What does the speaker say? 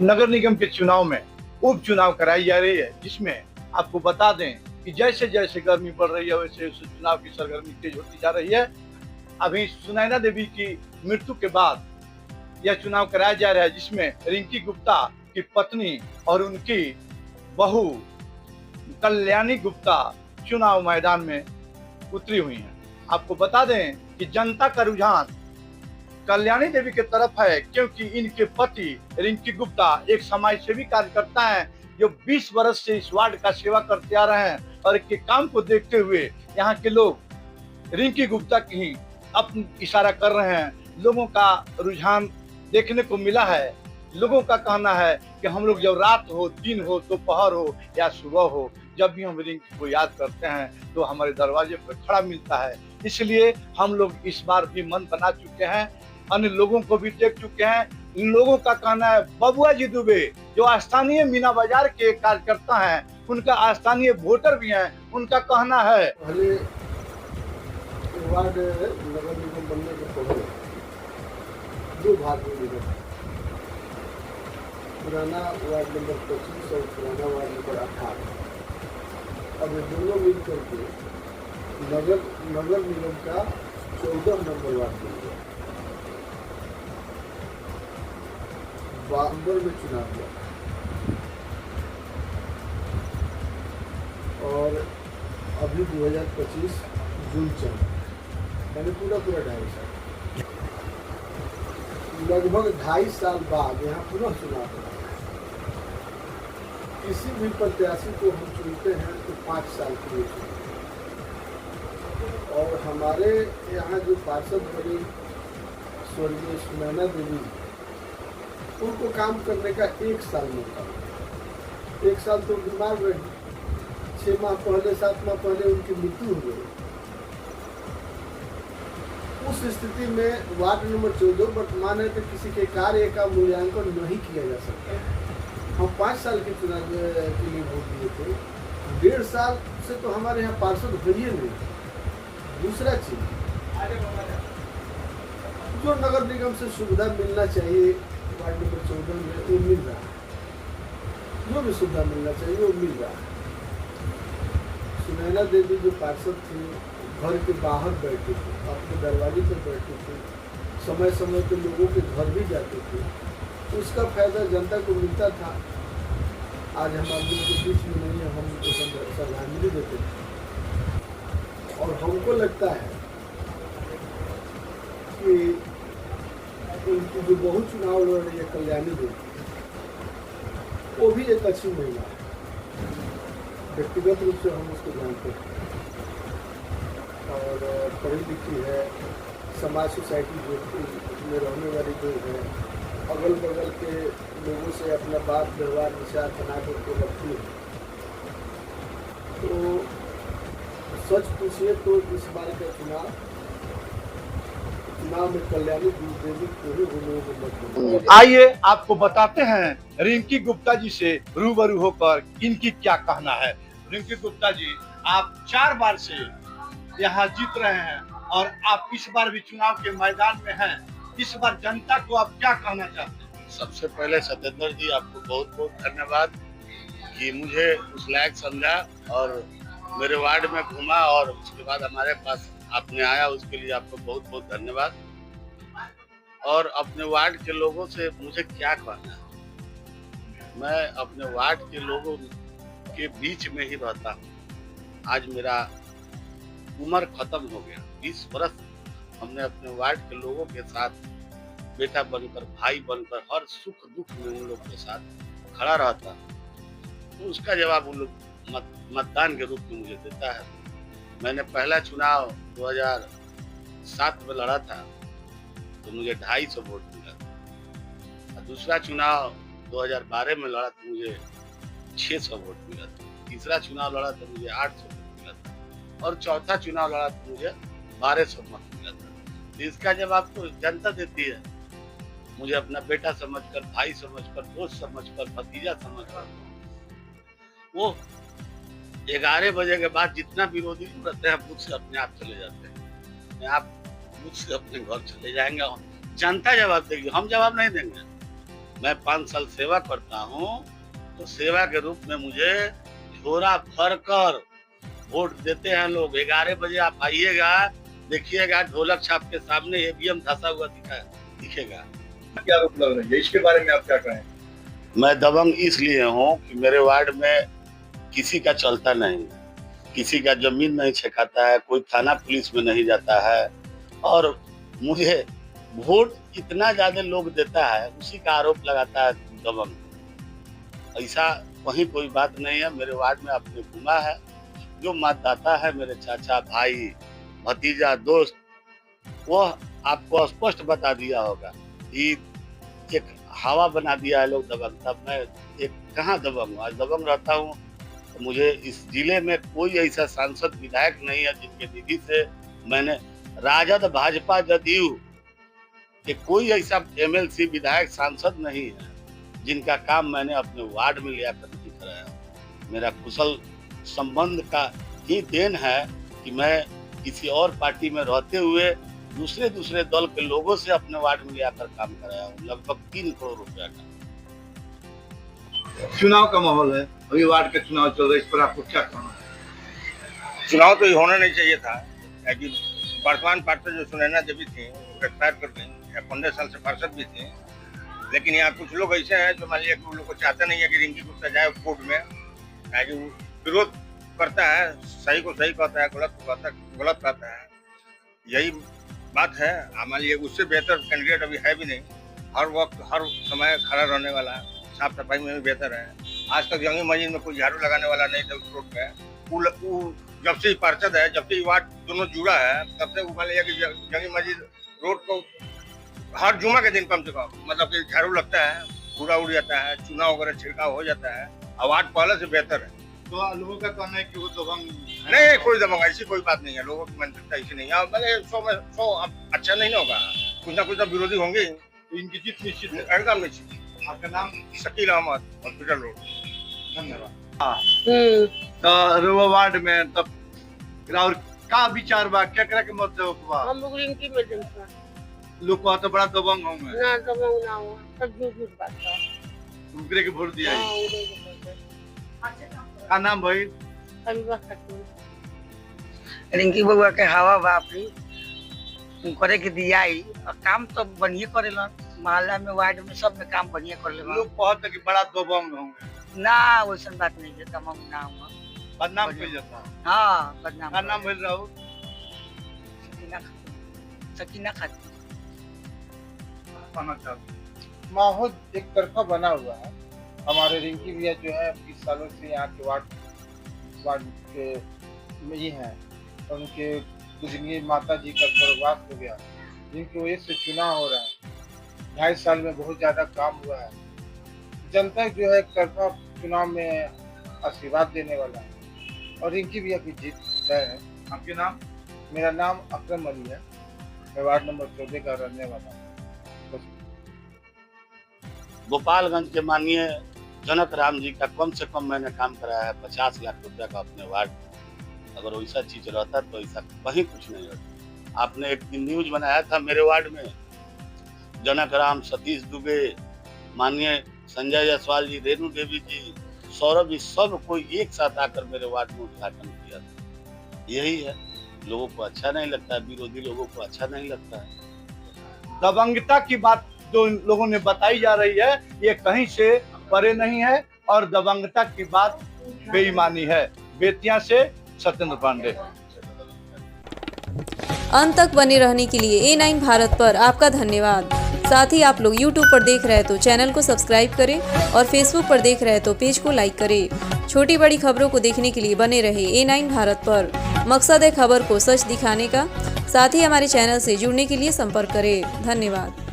नगर निगम के चुनाव में उपचुनाव कराई जा रही है, जिसमें आपको बता दें कि जैसे जैसे गर्मी बढ़ रही है वैसे वैसे चुनाव की सरगर्मी तेज होती जा रही है। अभी सुनैना देवी की मृत्यु के बाद यह चुनाव कराया जा रहा है, जिसमें रिंकी गुप्ता की पत्नी और उनकी बहू कल्याणी गुप्ता चुनाव मैदान में उतरी हुई हैं। आपको बता दें कि जनता का रुझान कल्याणी देवी की तरफ है, क्योंकि इनके पति रिंकी गुप्ता एक समाज सेवी कार्यकर्ता हैं, जो 20 वर्ष से इस वार्ड का सेवा करते आ रहे हैं और इनके काम को देखते हुए यहाँ के लोग रिंकी गुप्ता की ही अपनी इशारा कर रहे हैं। लोगों का रुझान देखने को मिला है। लोगों का कहना है कि हम लोग जब रात हो, दिन हो, दोपहर हो या सुबह हो, जब भी हम रिंकी को याद करते हैं तो हमारे दरवाजे पर खड़ा मिलता है। इसलिए हम लोग इस बार भी मन बना चुके हैं, अन्य लोगों को भी देख चुके हैं। इन लोगों का कहना है बबुआ जी दुबे, जो स्थानीय मीना बाजार के कार्यकर्ता हैं, उनका स्थानीय वोटर भी हैं, उनका कहना है पहले वार्ड नगर निगम बनने के पहले दो भाग में निगम, पुराना वार्ड नंबर 25 और पुराना वार्ड नंबर 18। अब ये दोनों मिल करके नगर निगम का 14 नंबर वार्ड बन गया। नवंबर में चुनाव हुआ और अभी 2025 जून चल रहा है, यानी पूरा 2.5 साल, लगभग 2.5 साल बाद यहाँ पुनः चुनाव हो रहा है। किसी भी प्रत्याशी को हम चुनते हैं तो 5 साल के लिए चुनते हैं, और हमारे यहाँ जो पार्षद बने स्वर्गीय सुनैना देवी, उनको काम करने का 1 साल मौका मिला। 1 साल तो बीमार रही, 6 माह पहले 7 माह पहले उनकी मृत्यु हो गई। उस स्थिति में वार्ड नंबर 14 वर्तमान है तो किसी के कार्य का मूल्यांकन नहीं किया जा सकता। हम 5 साल के चुनाव के लिए वोट दिए थे, 1.5 साल से तो हमारे यहाँ पार्षद हुए नहीं। दूसरा चीज, जो नगर निगम से सुविधा मिलना चाहिए वार्ड नंबर 14 में वो मिल रहा है, जो भी सुविधा मिलना चाहिए वो मिल रहा है। सुनैना देवी जो पार्षद थी, घर के बाहर बैठे थे, अपने दरवाजे पर बैठे थे, समय समय पे लोगों के घर भी जाते थे, तो उसका फायदा जनता को मिलता था। आज हम आदमी के बीच में नहीं है, हम उनको श्रद्धांजलि देते थे। और हमको लगता है कि उनकी जो बहु चुनाव लड़ रही है कल्याणी देवी, वो भी एक अच्छी महिला है। व्यक्तिगत रूप से हम उसको जानते हैं और पढ़ी लिखी है, समाज सोसाइटी जो में रहने वाली जो है, अगल बगल के लोगों से अपना बात व्यवहार विचार बना करके रखती है। तो सच पूछिए तो इस बार का चुनाव में कल्याणी देवी को ही होने। आइए आपको बताते हैं रिंकी गुप्ता जी से रूबरू होकर इनकी क्या कहना है। रिंकी गुप्ता जी, आप 4 बार से यहाँ जीत रहे हैं और आप इस बार भी चुनाव के मैदान में हैं। इस बार जनता को आप क्या कहना चाहते हैं? सबसे पहले सत्येंद्र जी, आपको बहुत बहुत धन्यवाद कि मुझे उस लायक समझा और मेरे वार्ड में घुमा और उसके बाद हमारे पास आपने आया, उसके लिए आपको बहुत बहुत धन्यवाद। और अपने वार्ड के लोगों से मुझे क्या कहना है, मैं अपने वार्ड के लोगों के बीच में ही रहता हूँ। आज मेरा उम्र खत्म हो गया, 20 वर्ष हमने अपने वार्ड के लोगों के साथ बेटा बनकर, भाई बनकर, हर सुख दुख में उन लोग के साथ खड़ा रहता। तो उसका जवाब उन लोग मतदान के रूप में मुझे देता है। मैंने पहला चुनाव 2007 में लड़ा था तो मुझे 250 वोट मिला था। दूसरा चुनाव 2012 में लड़ा तो मुझे 600 वोट मिला था। तीसरा चुनाव लड़ा तो मुझे 800 वोट मिला था और चौथा चुनाव लड़ा तो मुझे 1200 वोट मिला था। तो इसका जवाब तो जनता देती है। मुझे अपना बेटा समझकर, भाई समझकर, दोस्त समझकर, भतीजा समझकर, वो 11 बजे के बाद जितना विरोधी रहते हैं मुझसे अपने आप चले जाते हैं। आप मुझसे अपने घर चले जाएंगे, जनता जवाब देगी, हम जवाब नहीं देंगे। मैं 5 साल सेवा करता हूँ, तो सेवा के रूप में मुझे झोरा भर कर वोट देते हैं लोग। 11 बजे आप आइएगा, देखिएगा ढोलक छाप के सामने ईवीएम धंसा हुआ दिखेगा। क्या आरोप लग रही है, इसके बारे में आप क्या कहें? मैं दबंग इसलिए हूँ कि मेरे वार्ड में किसी का चलता नहीं, किसी का जमीन नहीं छेकाता है, कोई थाना पुलिस में नहीं जाता है, और मुझे वोट इतना ज्यादा लोग देता है, उसी का आरोप लगाता है दबंग। ऐसा कहीं कोई बात नहीं है। मेरे वार्ड में आपने घूमा है, जो मतदाता है मेरे चाचा, भाई, भतीजा, दोस्त, वो आपको स्पष्ट बता दिया होगा कि एक हवा बना दिया है लोग दबंग। तब मैं एक कहाँ दबंग हूँ, आज दबंग रहता हूँ। तो मुझे इस जिले में कोई ऐसा सांसद विधायक नहीं है जिनके निधि से मैंने, राजद, भाजपा, जदयू के कोई ऐसा एमएलसी, विधायक, सांसद नहीं है जिनका काम मैंने अपने वार्ड में लिया कर नहीं कराया। मेरा कुशल संबंध का ही देन है कि मैं किसी और पार्टी में रहते हुए दूसरे दल के लोगों से अपने वार्ड में लिया कर काम कराया हूँ, लगभग 3 करोड़ रुपया का। चुनाव का माहौल है, अभी वार्ड के चुनाव चल रहे हैं, इस पर आपको क्या कहना है? चुनाव तो होना नहीं चाहिए था, क्योंकि वर्तमान पार्षद जो सुनैना देवी थी वो गिरफ्तार कर गई, 15 साल से पार्षद भी थी। लेकिन यहाँ कुछ लोग ऐसे हैं जो मान लिया कि उन लोग को चाहते नहीं है कि रिंकी गुप्ता जाए कोर्ट में, क्योंकि वो विरोध करता है, सही को सही कहता है, गलत को गलत कहता है। यही बात है। मान लिया उससे बेहतर कैंडिडेट अभी है भी नहीं, हर वक्त हर समय खड़ा रहने वाला, साफ सफाई में भी बेहतर है। आज तक जंगी मस्जिद में कोई झाड़ू लगाने वाला नहीं था उस रोड पे। जब से पार्षद है, जब से वार्ड दोनों जुड़ा है, तब से मान लिया कि जंगी मस्जिद रोड को हर जुमा के दिन कम से कम मतलब कि झाड़ू लगता है, कूड़ा उड़ जाता है, चूना वगैरह छिड़काव हो जाता है। और वार्ड पहले से बेहतर है। तो लोगों का कहना है कि वो दबंग नहीं, कोई दबंग ऐसी कोई बात नहीं है। लोगों की मानसिकता ऐसी नहीं है। मैंने 100 में 100 अच्छा नहीं ना होगा, कुछ ना कुछ तो विरोधी होंगे। तो इनकी जीत निश्चित है। एकदम निश्चित। आपका नाम? Shakeel Ahmed, hospital road. धन्यवाद। तो रेवा वार्ड में तब और का विचार बा, क्या करे के मत दो बा? हम लोग रिंकी में देंगे लोग को तो बड़ा दबंग होंगे ना, दबंग ना हो, सब झूठ बात है। उनके के वोट दिया हां, है। उधर के का नाम भाई? अभी बात करते रिंकी बउआ के हवा बापरी करे के दिया ही, और काम तो बढ़िया करेलन, मोहल्ला में, वार्ड में, सब में काम बढ़िया करेलन। लोग कहते कि बड़ा दबंग होंगे। ना वैसा बात नहीं है, तमाम ना हुआ, बदनाम कर जाता है। हाँ बदनाम। का नाम बोल रहा हूँ? सकीना खाती। माहौल एक तरफा बना हुआ है। हमारे रिंकी भैया जो है 20 सालों से यहाँ के वार्ड के में ही हैं। उनके पूजनीय माता जी का स्वर्गवास हो गया, जिनकी वजह से चुनाव हो रहा है। 2.5 साल में बहुत ज्यादा काम हुआ है। जनता जो है एक तरफा चुनाव में आशीर्वाद देने वाला है और रिंकी भैया की जीत तय है। आपके नाम? मेरा नाम अकरम अली है, मैं वार्ड नंबर 14 का रहने वाला हूँ। गोपालगंज के माननीय जनक राम जी का कम से कम मैंने काम कराया है, 50 लाख रुपया का अपने वार्ड। अगर वैसा चीज रहता तो ऐसा कहीं कुछ नहीं होता। आपने एक दिन न्यूज बनाया था मेरे वार्ड में, जनक राम, सतीश दुबे, माननीय संजय जायसवाल जी, रेणु देवी जी, सौरभ जी, सब कोई एक साथ आकर मेरे वार्ड में उद्घाटन किया था। यही है, लोगों को अच्छा नहीं लगता है, विरोधी लोगों को अच्छा नहीं लगता है। दबंगता की बात जो इन लोगों ने बताई जा रही है, ये कहीं से परे नहीं है और दबंगता की बात बेईमानी है। बेतिया से सत्येंद्र पांडे। अंत तक बने रहने के लिए A9 भारत पर आपका धन्यवाद। साथ ही आप लोग YouTube पर देख रहे हैं तो चैनल को सब्सक्राइब करें और Facebook पर देख रहे हैं तो पेज को लाइक करें। छोटी बड़ी खबरों को देखने के लिए बने रहे A9 भारत पर। मकसद है खबर को सच दिखाने का। साथ ही हमारे चैनल से जुड़ने के लिए संपर्क करें। धन्यवाद।